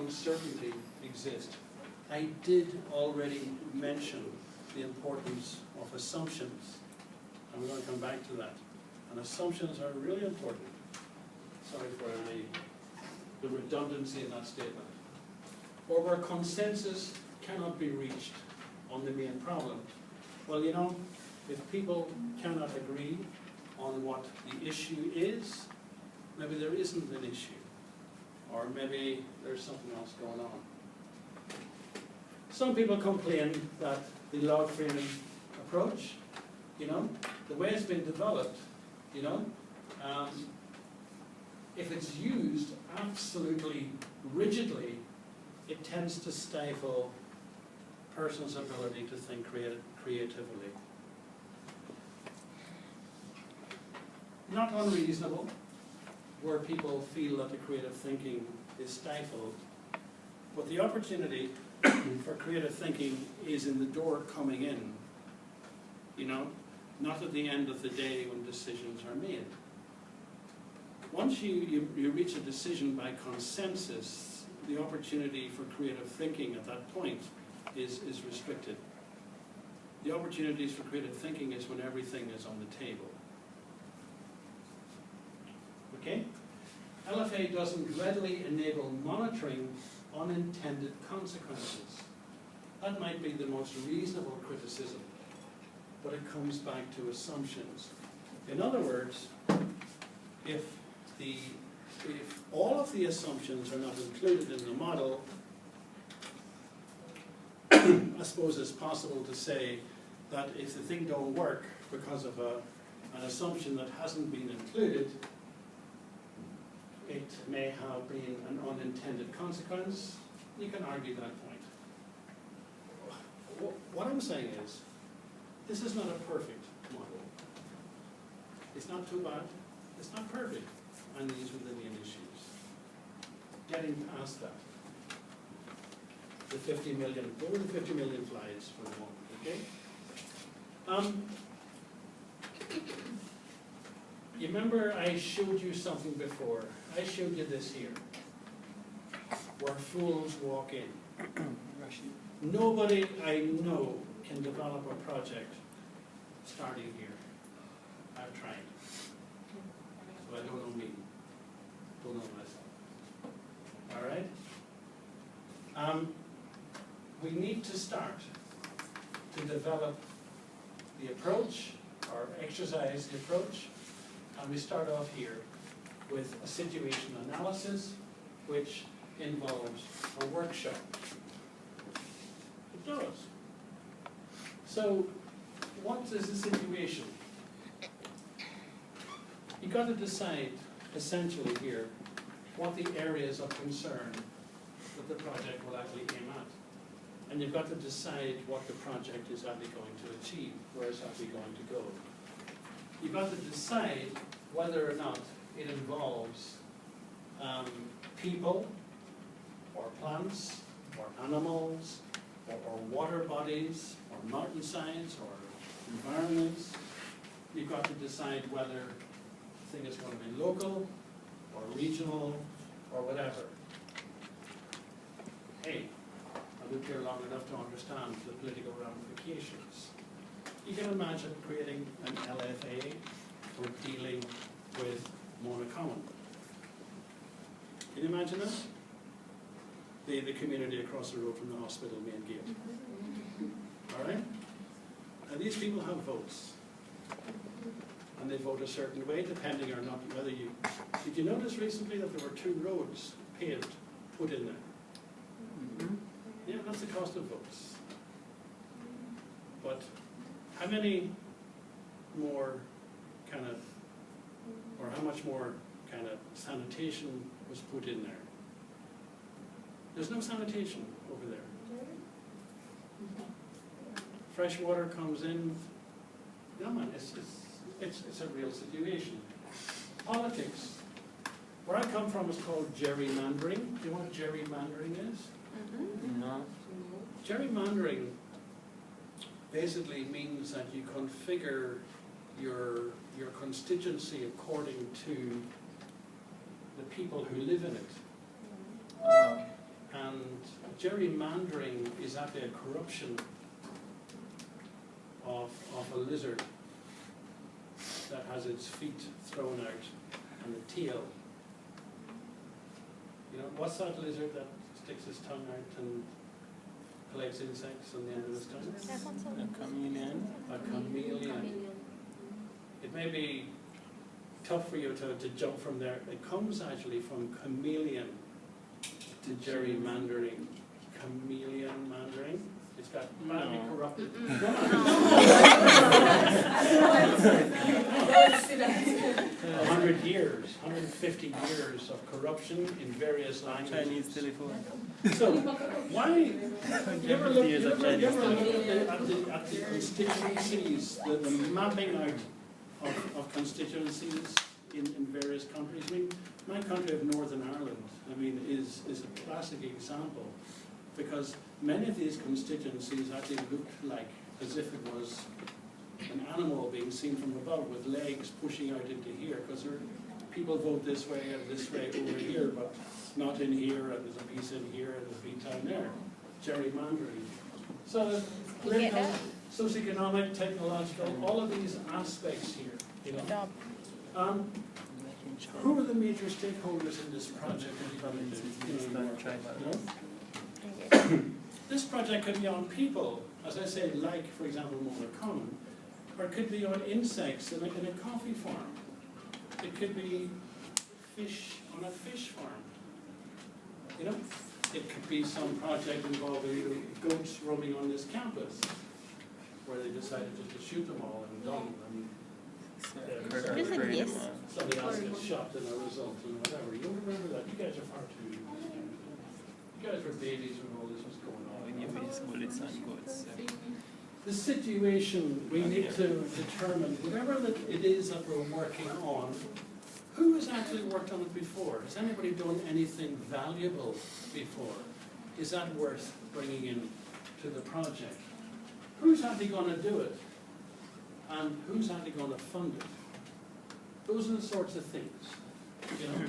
uncertainty exist. I did already mention the importance of assumptions. I'm going to come back to that. And assumptions are really important. Sorry for the redundancy in that statement. Or where consensus cannot be reached on the main problem. Well, you know, if people cannot agree on what the issue is, maybe there isn't an issue. Or maybe there's something else going on. Some people complain that the log framing approach, you know, the way it's been developed, you know, if it's used absolutely rigidly, it tends to stifle a person's ability to think creatively. Not unreasonable, where people feel that the creative thinking is stifled, but the opportunity for creative thinking is in the door coming in, you know, not at the end of the day when decisions are made. Once you reach a decision by consensus, the opportunity for creative thinking at that point is restricted. The opportunities for creative thinking is when everything is on the table. Okay? LFA doesn't readily enable monitoring unintended consequences. That might be the most reasonable criticism, but it comes back to assumptions. In other words, if all of the assumptions are not included in the model, I suppose it's possible to say that if the thing don't work because of an assumption that hasn't been included, it may have been an unintended consequence. You can argue that point. What I'm saying is, this is not a perfect model. It's not too bad. It's not perfect. And these were the main issues. Getting past that. The 50 million, what were the 50 million flies for the moment, okay? You remember I showed you something before. I showed you this here, where fools walk in. Nobody I know can develop a project starting here. I've tried. So I don't know me. Don't know myself. All right? We need to start to develop the approach, or exercise the approach, and we start off here with a situation analysis, which involves a workshop. It does. So, what is the situation? You've got to decide, essentially here, what the areas of concern that the project will actually aim at. And you've got to decide what the project is actually going to achieve, where it's actually going to go. You've got to decide whether or not it involves people, or plants, or animals, or water bodies, or mountainsides, or environments. You've got to decide whether the thing is going to be local, or regional, or whatever. Hey, I lived here long enough to understand the political ramifications. You can imagine creating an LFA for dealing with Mona Common. Can you imagine that? The community across the road from the hospital main gate. All right? Now these people have votes. And they vote a certain way depending or not whether you... Did you notice recently that there were 2 roads paved, put in there? Mm-hmm. Yeah, that's the cost of votes. But how many more kind of, or how much more kind of sanitation was put in there? There's no sanitation over there. Fresh water comes in. No man, it's a real situation. Politics. Where I come from is called gerrymandering. Do you know what gerrymandering is? Mm-hmm. No. Gerrymandering basically means that you configure your constituency according to the people who live in it. gerrymandering is actually a corruption of a lizard that has its feet thrown out and the tail. You know, what's that lizard that sticks its tongue out and collects insects on the end of its tongue? A chameleon. A chameleon. It may be tough for you to jump from there. It comes actually from chameleon to gerrymandering. Chameleon mandering. It's got badly corrupted. 100 years, 150 years of corruption in various languages. Chinese telephone. So, why, you ever look at the constituencies, the mapping out of constituencies in various countries? I mean, my country of Northern Ireland, I mean, is a classic example, because many of these constituencies actually look like as if it was an animal being seen from above with legs pushing out into here, because people vote this way and this way over here, but not in here, and there's a piece in here and a piece down there. Gerrymandering. So there's political, socioeconomic, technological, all of these aspects here. You know. Who are the major stakeholders in this project? This project could be on people, as I say, like, for example, Mona Common, or it could be on insects in a coffee farm. It could be fish on a fish farm. You know, it could be some project involving goats roaming on this campus, where they decided just to shoot them all and done. Somebody else gets shot in a result and whatever. You don't remember that? You guys are far too. You guys were babies when all this was going on. When you face bullets and goats. The situation we need to determine, whatever it is that we're working on, who has actually worked on it before? Has anybody done anything valuable before? Is that worth bringing in to the project? Who's actually going to do it? And who's actually going to fund it? Those are the sorts of things, you know.